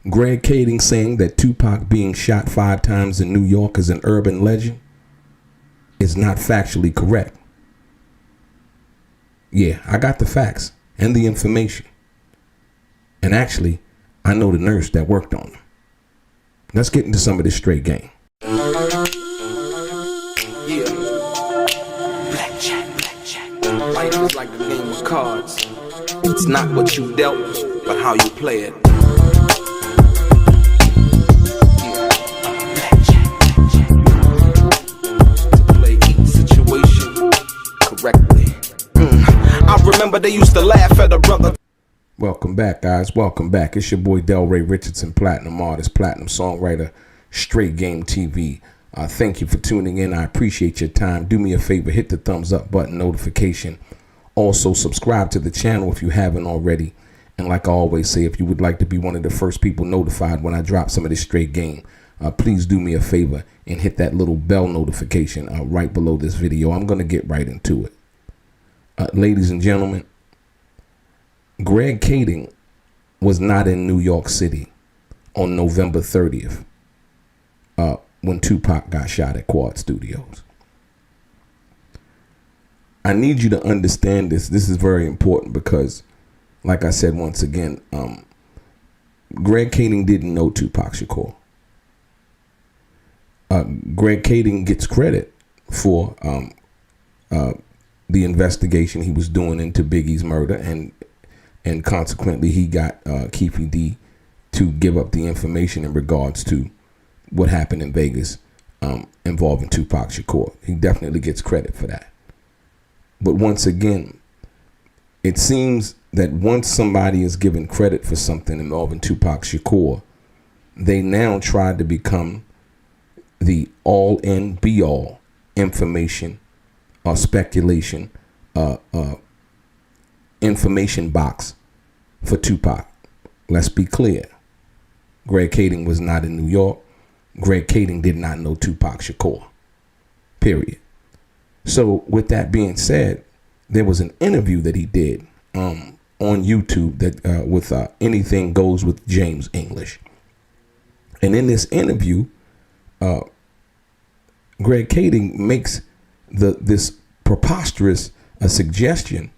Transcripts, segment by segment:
Greg Kading saying that Tupac being shot 5 times in New York is an urban legend is not factually correct. Yeah, I got the facts and the information. And actually, I know the nurse that worked on him. Let's get into some of this straight game. Yeah. Blackjack. Life is like a game of cards. It's not what you dealt, but how you play it. To play each situation correctly. I remember they used to laugh at a brother. Welcome back, guys. Welcome back. It's your boy Delray Richardson, platinum artist, platinum songwriter, Straight Game TV. Thank you for tuning in. I appreciate your time. Do me a favor, hit the thumbs up button, notification. Also, subscribe to the channel if you haven't already. And like I always say, if you would like to be one of the first people notified when I drop some of this straight game, please do me a favor and hit that little bell notification right below this video. I'm going to get right into it. Ladies and gentlemen, Greg Kading was not in New York City on November 30th when Tupac got shot at Quad Studios. I need you to understand this. This is very important because, like I said once again, Greg Kading didn't know Tupac Shakur. Greg Kading gets credit for the investigation he was doing into Biggie's murder, and consequently he got Keefy D to give up the information in regards to what happened in Vegas involving Tupac Shakur. He definitely gets credit for that. But once again, it seems that once somebody is given credit for something involving Tupac Shakur, they now try to become the all-in, be-all information or speculation information box for Tupac. Let's be clear. Greg Kading was not in New York. Greg Kading did not know Tupac Shakur. Period. So with that being said, there was an interview that he did on YouTube that with Anything Goes with James English. And in this interview, Greg Kading makes this preposterous suggestion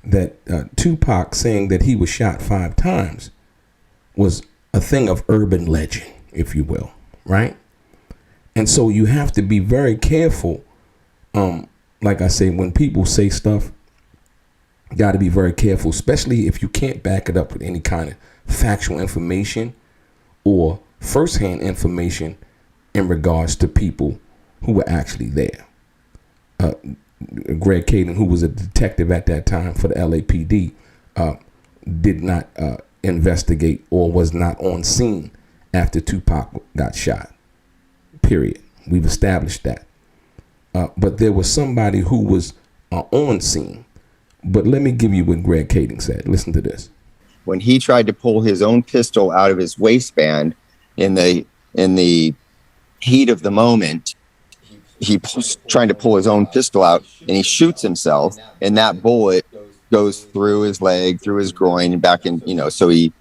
that Tupac saying that he was shot 5 times was a thing of urban legend, if you will, right? And so you have to be very careful. Like I say, when people say stuff, you got to be very careful, especially if you can't back it up with any kind of factual information or firsthand information in regards to people who were actually there. Greg Kading, who was a detective at that time for the LAPD, did not investigate or was not on scene after Tupac got shot. Period. We've established that. But there was somebody who was on scene. But let me give you what Greg Kading said. Listen to this. When he tried to pull his own pistol out of his waistband in the heat of the moment, he's trying to pull his own pistol out and he shoots himself, and that bullet goes through his leg, through his groin, and back in, so he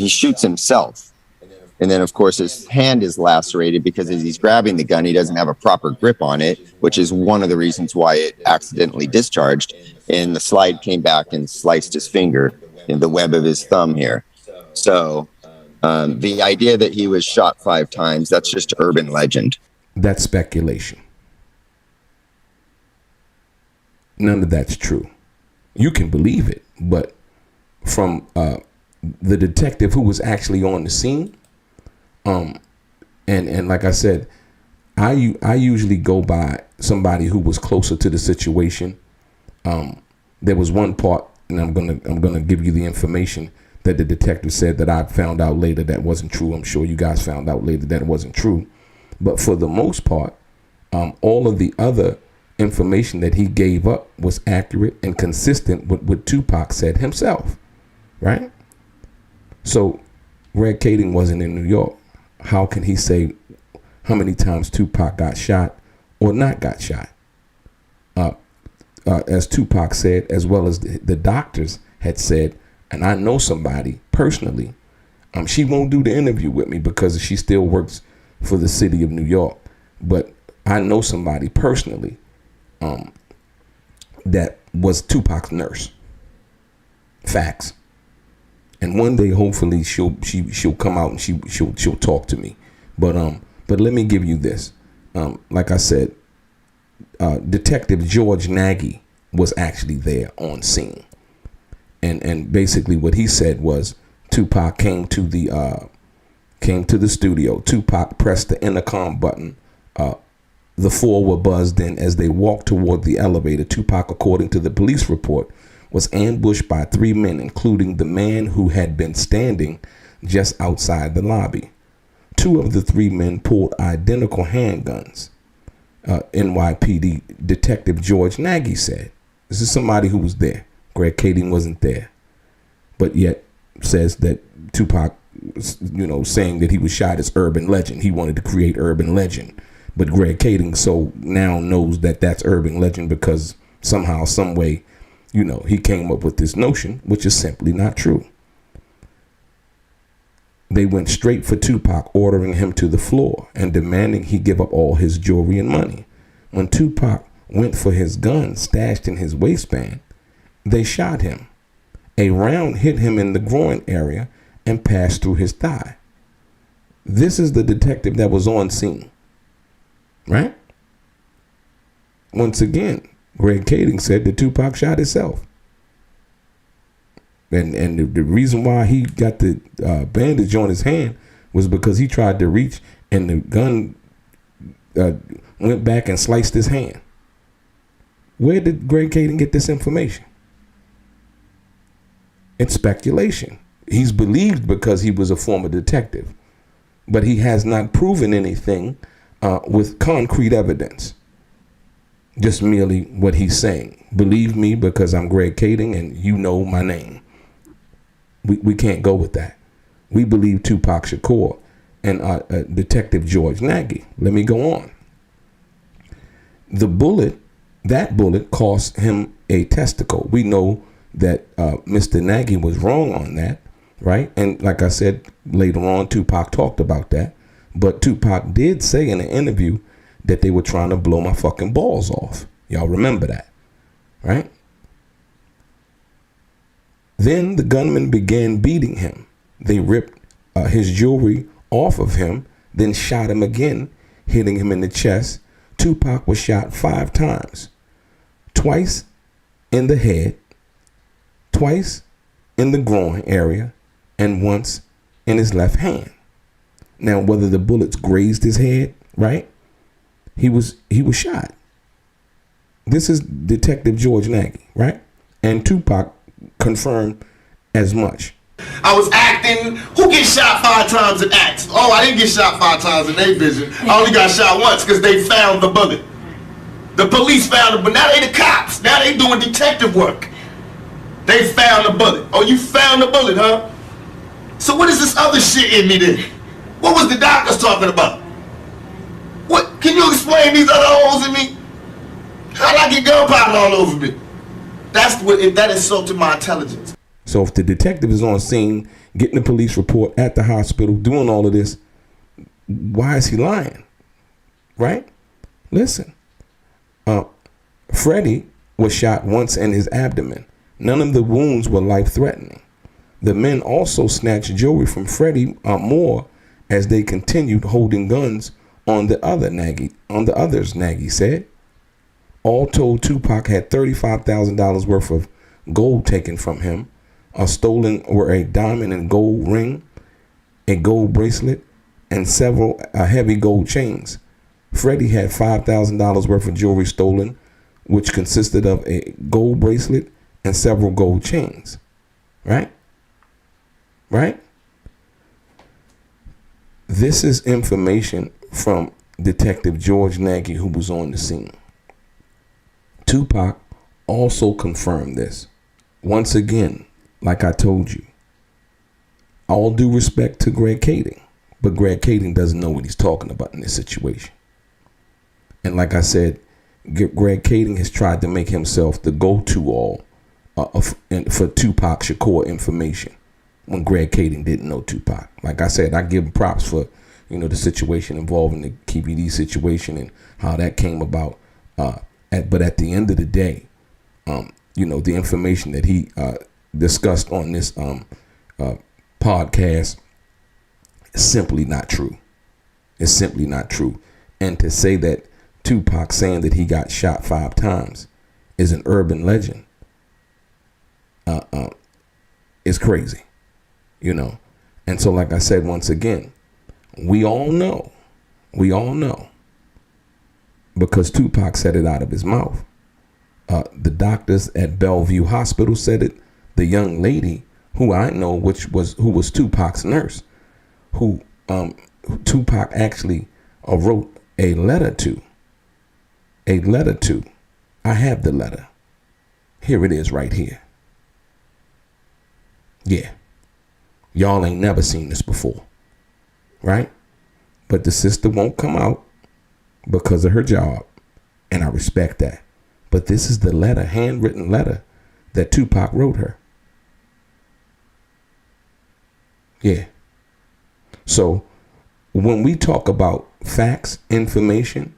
shoots himself. And then, of course, his hand is lacerated because as he's grabbing the gun, he doesn't have a proper grip on it, which is one of the reasons why it accidentally discharged. And the slide came back and sliced his finger in the web of his thumb here. So the idea that he was shot 5 times, that's just urban legend. That's speculation. None of that's true. You can believe it, but from the detective who was actually on the scene, and like I said, I usually go by somebody who was closer to the situation. There was one part, and I'm gonna give you the information that the detective said that I found out later that wasn't true. I'm sure you guys found out later that it wasn't true, but for the most part, all of the other information that he gave up was accurate and consistent with what Tupac said himself, right? So Greg Kading wasn't in New York. How can he say how many times Tupac got shot or not got shot? As Tupac said, as well as the doctors had said, and I know somebody personally She won't do the interview with me because she still works for the city of New York. But I know somebody personally that was Tupac's nurse. Facts. And one day, hopefully, she'll come out and she'll talk to me. But let me give you this. Like I said, Detective George Nagy was actually there on scene, and basically what he said was Tupac came to the studio. Tupac pressed the intercom button. The four were buzzed in as they walked toward the elevator. Tupac, according to the police report, was ambushed by 3 men, including the man who had been standing just outside the lobby. 2 of the 3 men pulled identical handguns. NYPD Detective George Nagy said. This is somebody who was there. Greg Kading wasn't there, but yet says that Tupac, saying that he was shot as urban legend. He wanted to create urban legend. But Greg Kading so now knows that that's urban legend because somehow, some way, he came up with this notion, which is simply not true. They went straight for Tupac, ordering him to the floor and demanding he give up all his jewelry and money. When Tupac went for his gun stashed in his waistband, they shot him. A round hit him in the groin area and passed through his thigh. This is the detective that was on scene. Right? Once again, Greg Kading said that Tupac shot himself. And the reason why he got the bandage on his hand was because he tried to reach and the gun went back and sliced his hand. Where did Greg Kading get this information? It's speculation. He's believed because he was a former detective, but he has not proven anything with concrete evidence. Just merely what he's saying. Believe me because I'm Greg Kading and you know my name. We can't go with that. We believe Tupac Shakur and Detective George Nagy. Let me go on. That bullet cost him a testicle. We know that Mr. Nagy was wrong on that, right? And like I said, later on, Tupac talked about that. But Tupac did say in an interview that they were trying to blow my fucking balls off. Y'all remember that, right? Then the gunman began beating him. They ripped his jewelry off of him, then shot him again, hitting him in the chest. Tupac was shot 5 times, twice in the head, twice in the groin area, and once in his left hand. Now, whether the bullets grazed his head, right? He was shot. This is Detective George Nagy, right? And Tupac confirmed as much. I was acting. Who gets shot 5 times in acts? Oh, I didn't get shot 5 times in their vision. I only got shot once because they found the bullet. The police found it, but now they the cops. Now they doing detective work. They found the bullet. Oh, you found the bullet, huh? So what is this other shit in me then? What was the doctors talking about? What? Can you explain these other holes in me? How'd I get gunpowder all over me? That insulted my intelligence. So if the detective is on scene, getting the police report at the hospital, doing all of this, why is he lying? Right? Listen. Freddie was shot once in his abdomen. None of the wounds were life-threatening. The men also snatched jewelry from Freddie Moore as they continued holding guns on the others, Nagy said. All told, Tupac had $35,000 worth of gold taken from him. Stolen were a diamond and gold ring, a gold bracelet, and several heavy gold chains. Freddie had $5,000 worth of jewelry stolen, which consisted of a gold bracelet and several gold chains. Right? Right? This is information from Detective George Nagy, who was on the scene. Tupac also confirmed this. Once again, like I told you, all due respect to Greg Kading, but Greg Kading doesn't know what he's talking about in this situation. And like I said, Greg Kading has tried to make himself the go-to all for Tupac Shakur information. when Greg Kading didn't know Tupac. Like I said, I give him props for, the situation involving the KBD situation and how that came about. But at the end of the day, the information that he discussed on this podcast is simply not true. It's simply not true. And to say that Tupac saying that he got shot 5 times is an urban legend is crazy, And so, like I said, once again, we all know, because Tupac said it out of his mouth. The doctors at Bellevue Hospital said it. The young lady who I know, who was Tupac's nurse, who Tupac actually wrote a letter to. I have the letter. Here it is right here. Yeah. Y'all ain't never seen this before. Right? But the sister won't come out because of her job. And I respect that. But this is the letter, handwritten letter that Tupac wrote her. Yeah. So when we talk about facts, information,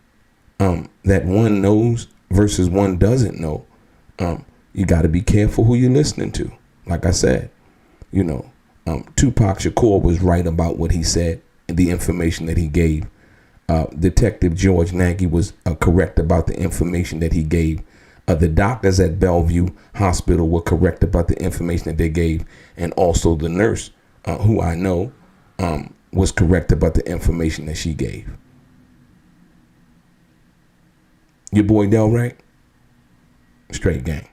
that one knows versus one doesn't know, you got to be careful who you're listening to. Like I said, Tupac Shakur was right about what he said and the information that he gave. Detective George Nagy was correct about the information that he gave. The doctors at Bellevue Hospital were correct about the information that they gave. And also the nurse, who I know, was correct about the information that she gave. Your boy Delray, straight gang.